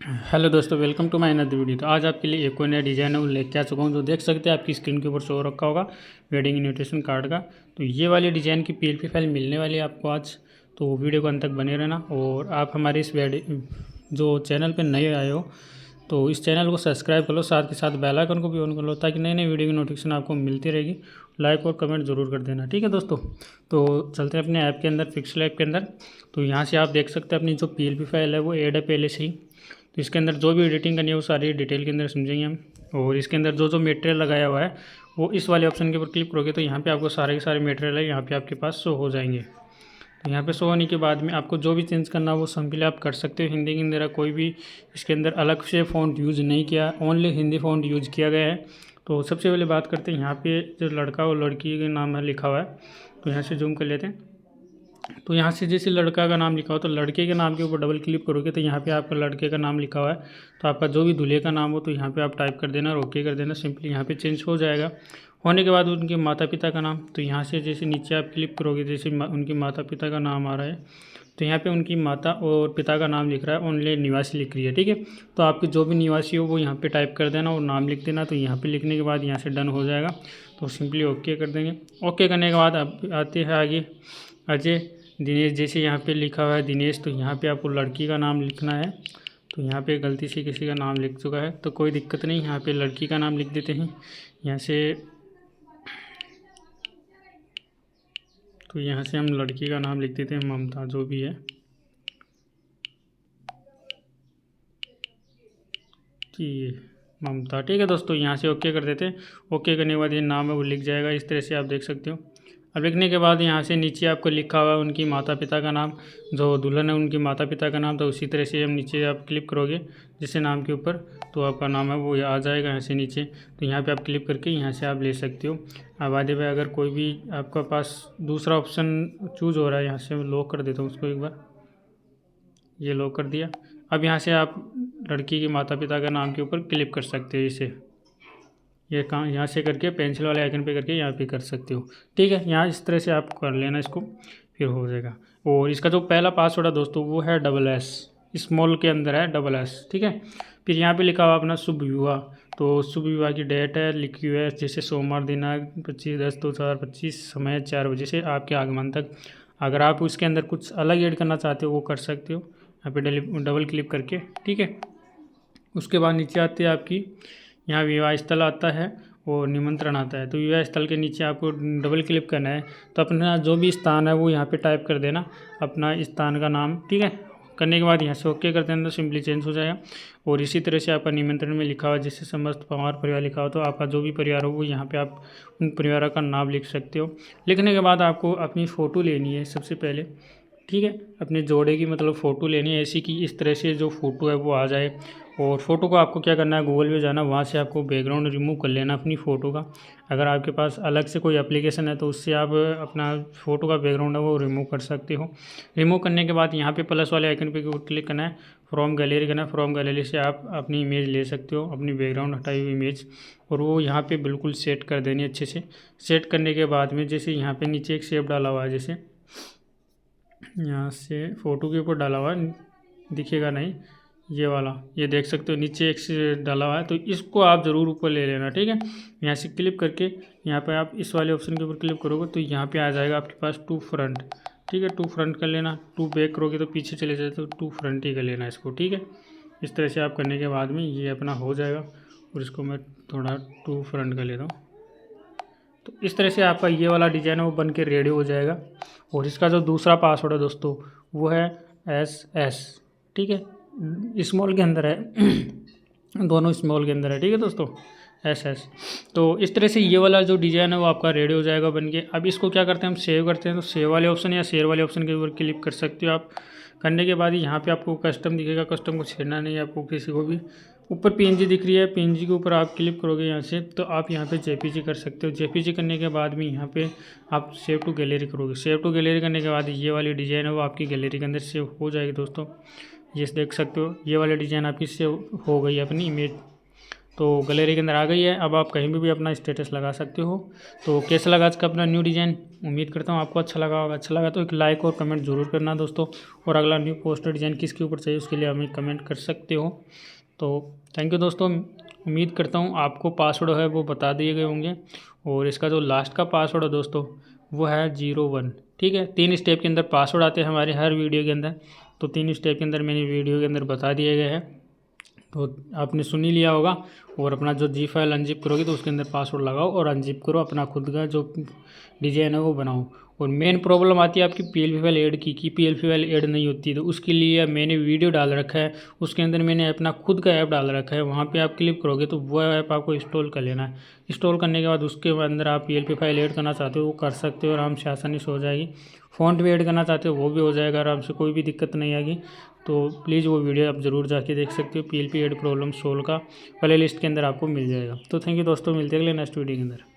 Hello दोस्तों, welcome to my another video. तो आज आपके लिए एक और नया डिज़ाइन लेके आ चुका हूँ। जो देख सकते हैं आपकी स्क्रीन के ऊपर शो रखा होगा वेडिंग इनविटेशन कार्ड का। तो ये वाली डिज़ाइन की पीएलपी फाइल मिलने वाली है आपको आज। तो वीडियो को अंत तक बने रहना। और आप हमारे इस जो चैनल पर नए आए हो तो इस चैनल को सब्सक्राइब कर लो, साथ के साथ बेल आइकन को भी ऑन कर लो ताकि नई नई वीडियो की नोटिफिकेशन आपको मिलती रहेगी। लाइक और कमेंट ज़रूर कर देना, ठीक है दोस्तों। तो चलते हैं अपने ऐप के अंदर, पिक्सल ऐप के अंदर। तो यहाँ से आप देख सकते हैं अपनी जो पीएलपी फाइल है वो ऐड है पहले से ही। तो इसके अंदर जो भी एडिटिंग करनी है वो सारी डिटेल के अंदर समझेंगे हम। और इसके अंदर जो जो मटेरियल लगाया हुआ है वो इस वाले ऑप्शन के ऊपर क्लिक करोगे तो यहाँ पे आपको सारे के सारे मटेरियल है यहाँ पे आपके पास शो हो जाएंगे। तो यहाँ पे शो होने के बाद में आपको जो भी चेंज करना है वो सिंपली आप कर सकते हो। हिंदी के अंदर कोई भी इसके अंदर अलग से फ़ॉन्ट यूज़ नहीं किया, ओनली हिंदी फ़ॉन्ट यूज़ किया गया है। तो सबसे पहले बात करते हैं यहाँ पे जो लड़का और लड़की के नाम है लिखा हुआ है। तो यहाँ से जूम कर लेते हैं। तो यहाँ से जैसे लड़का का नाम लिखा हो तो लड़के के नाम के ऊपर डबल क्लिक करोगे तो यहाँ पे आपका लड़के का नाम लिखा हुआ है। तो आपका जो भी दूल्हे का नाम हो तो यहाँ पे आप टाइप कर देना और ओके कर देना। सिंपली यहाँ पे चेंज हो जाएगा। होने के बाद उनके माता पिता का नाम, तो यहाँ से जैसे नीचे आप क्लिक करोगे जैसे उनके माता पिता का नाम आ रहा है तो यहाँ पे उनकी माता और पिता का नाम लिख रहा है, ओनली निवासी लिख रही है, ठीक है। तो आपके जो भी निवासी हो वो यहाँ पे टाइप कर देना और नाम लिख देना। तो यहाँ पे लिखने के बाद यहाँ से डन हो जाएगा। तो सिंपली ओके कर देंगे। ओके करने के बाद आप आते हैं आगे अजय दिनेश, जैसे यहाँ पे लिखा हुआ है दिनेश तो यहाँ पे आपको लड़की का नाम लिखना है। तो यहाँ पे गलती से किसी का नाम लिख चुका है तो कोई दिक्कत नहीं, यहाँ पे लड़की का नाम लिख देते हैं यहाँ से। तो यहाँ से हम लड़की का नाम लिख देते हैं ममता, जो भी है कि ममता, ठीक है दोस्तों। यहाँ से ओके कर देते हैं। ओके करने के बाद ये नाम है वो लिख जाएगा, इस तरह से आप देख सकते हो। अब लिखने के बाद यहाँ से नीचे आपको लिखा हुआ है उनकी माता पिता का नाम, जो दुल्हन है उनकी माता पिता का नाम। तो उसी तरह से हम नीचे आप क्लिक करोगे जिससे नाम के ऊपर तो आपका नाम है वो आ जाएगा यहाँ से नीचे। तो यहाँ पे आप क्लिक करके यहाँ से आप ले सकते हो। अब आगे पे अगर कोई भी आपका पास दूसरा ऑप्शन चूज़ हो रहा है, यहाँ से लॉक कर देता हूँ उसको एक बार, ये लॉक कर दिया। अब यहाँ से आप लड़की के माता पिता का नाम के ऊपर क्लिक कर सकते हो। इसे ये काम यहाँ से करके पेंसिल वाले आइकन पे करके यहाँ पे कर सकते हो, ठीक है। यहाँ इस तरह से आप कर लेना इसको, फिर हो जाएगा। और इसका जो पहला पासवर्ड है दोस्तों वो है SS, स्मॉल के अंदर है SS, ठीक है। फिर यहाँ पे लिखा हुआ अपना शुभ विवाह। तो शुभ विवाह की डेट है लिखी हुई है जैसे सोमवार दिनांक 25/10/2025, समय 4 बजे से आपके आगमन तक। अगर आप उसके अंदर कुछ अलग ऐड करना चाहते हो वो कर सकते हो यहाँ पे डबल क्लिक करके, ठीक है। उसके बाद नीचे आते हैं आपकी यहाँ विवाह स्थल आता है और निमंत्रण आता है। तो विवाह स्थल के नीचे आपको डबल क्लिक करना है। तो अपना जो भी स्थान है वो यहाँ पे टाइप कर देना, अपना स्थान का नाम, ठीक है। करने के बाद यहाँ से ओके कर देना तो सिंपली चेंज हो जाएगा। और इसी तरह से आपका निमंत्रण में लिखा हुआ जैसे समस्त पवार परिवार लिखा हो तो आपका जो भी परिवार हो वो यहाँ पे आप उन परिवारों का नाम लिख सकते हो। लिखने के बाद आपको अपनी फ़ोटो लेनी है सबसे पहले, ठीक है। अपने जोड़े की मतलब फ़ोटो लेनी है ऐसी कि इस तरह से जो फ़ोटो है वो आ जाए। और फ़ोटो को आपको क्या करना है, गूगल पे जाना, वहाँ से आपको बैकग्राउंड रिमूव कर लेना अपनी फ़ोटो का। अगर आपके पास अलग से कोई एप्लीकेशन है तो उससे आप अपना फ़ोटो का बैकग्राउंड है वो रिमूव कर सकते हो। रिमूव करने के बाद यहाँ पे प्लस वाले आइकन पे क्लिक करना है, फ्रॉम गैलरी करना है। फ्रॉम गैलरी से आप अपनी इमेज ले सकते हो, अपनी बैकग्राउंड हटाई हुई इमेज, और वो यहाँ पे बिल्कुल सेट कर देनी अच्छे से। सेट करने के बाद में जैसे यहाँ पे नीचे एक शेप डाला हुआ है, जैसे यहाँ से फ़ोटो के ऊपर डाला हुआ है, दिखेगा नहीं, ये वाला, ये देख सकते हो नीचे एक से डाला हुआ है। तो इसको आप ज़रूर ऊपर ले लेना, ठीक है। यहाँ से क्लिक करके यहाँ पे आप इस वाले ऑप्शन के ऊपर क्लिक करोगे तो यहाँ पे आ जाएगा आपके पास टू फ्रंट, ठीक है। टू फ्रंट कर लेना, टू बैक करोगे तो पीछे चले जाए तो टू फ्रंट ही कर लेना इसको, ठीक है। इस तरह से आप करने के बाद में ये अपना हो जाएगा। और इसको मैं थोड़ा टू फ्रंट कर लेता हूँ। तो इस तरह से आपका ये वाला डिज़ाइन है वो बन के रेडी हो जाएगा। और इसका जो दूसरा पासवर्ड है दोस्तों वो है SS, ठीक है। स्मॉल के अंदर है दोनों स्मॉल के अंदर है, ठीक है दोस्तों, SS। तो इस तरह से ये वाला जो डिज़ाइन है वो आपका रेडी हो जाएगा बन के। अब इसको क्या करते हैं हम सेव करते हैं। तो सेव वाले ऑप्शन या शेयर वाले ऑप्शन के ऊपर क्लिक कर सकते हो आप। करने के बाद यहाँ पे आपको कस्टम दिखेगा, कस्टम को छेड़ना नहीं है आपको किसी को भी। ऊपर PNG दिख रही है, PNG के ऊपर आप क्लिक करोगे यहाँ से तो आप यहाँ पे JPG कर सकते हो। JPG करने के बाद में यहाँ पे आप सेव टू गैलरी करोगे। सेव टू गैलरी करने के बाद ये वाली डिज़ाइन है वो आपकी गैलरी के अंदर सेव हो जाएगी दोस्तों। ये देख सकते हो ये वाली डिज़ाइन आपकी सेव हो गई अपनी इमेज। तो गैलरी के अंदर आ गई है। अब आप कहीं भी अपना स्टेटस लगा सकते हो। तो कैसा लगा आज का अपना न्यू डिज़ाइन, उम्मीद करता हूँ आपको अच्छा लगा होगा। अच्छा लगा तो एक लाइक और कमेंट जरूर करना दोस्तों। और अगला न्यू पोस्टर डिज़ाइन किसके ऊपर चाहिए उसके लिए हमें कमेंट कर सकते हो। तो थैंक यू दोस्तों। उम्मीद करता हूँ आपको पासवर्ड है वो बता दिए गए होंगे। और इसका जो लास्ट का पासवर्ड है दोस्तों वो है 01। ठीक है, 3 स्टेप के अंदर पासवर्ड आते हैं हमारे हर वीडियो के अंदर। तो 3 स्टेप के अंदर मैंने वीडियो के अंदर बता दिए गए हैं, तो आपने सुन ही लिया होगा। और अपना जो जी फाइल अनजिप करोगे तो उसके अंदर पासवर्ड लगाओ और अनजिप करो, अपना खुद का जो डिजाइन है वो बनाओ। और मेन प्रॉब्लम आती है आपकी PLP फाइल ऐड की, PLP फाइल ऐड नहीं होती। तो उसके लिए मैंने वीडियो डाल रखा है, उसके अंदर मैंने अपना खुद का ऐप डाल रखा है। वहाँ पे आप क्लिक करोगे तो वो ऐप आपको इंस्टॉल कर लेना है। इंस्टॉल करने के बाद उसके अंदर आप PLP फाइल ऐड करना चाहते हो वो कर सकते हो, आराम से आसानी से हो जाएगी। फ़ॉन्ट भी ऐड करना चाहते हो वो भी हो जाएगा आराम से, कोई भी दिक्कत नहीं आएगी। तो प्लीज़ वो वीडियो आप ज़रूर जाके देख सकते हो। PLP ऐड प्रॉब्लम सोल्व का प्ले लिस्ट के अंदर आपको मिल जाएगा। तो थैंक यू दोस्तों, मिलते हैं अगले नेक्स्ट वीडियो के अंदर।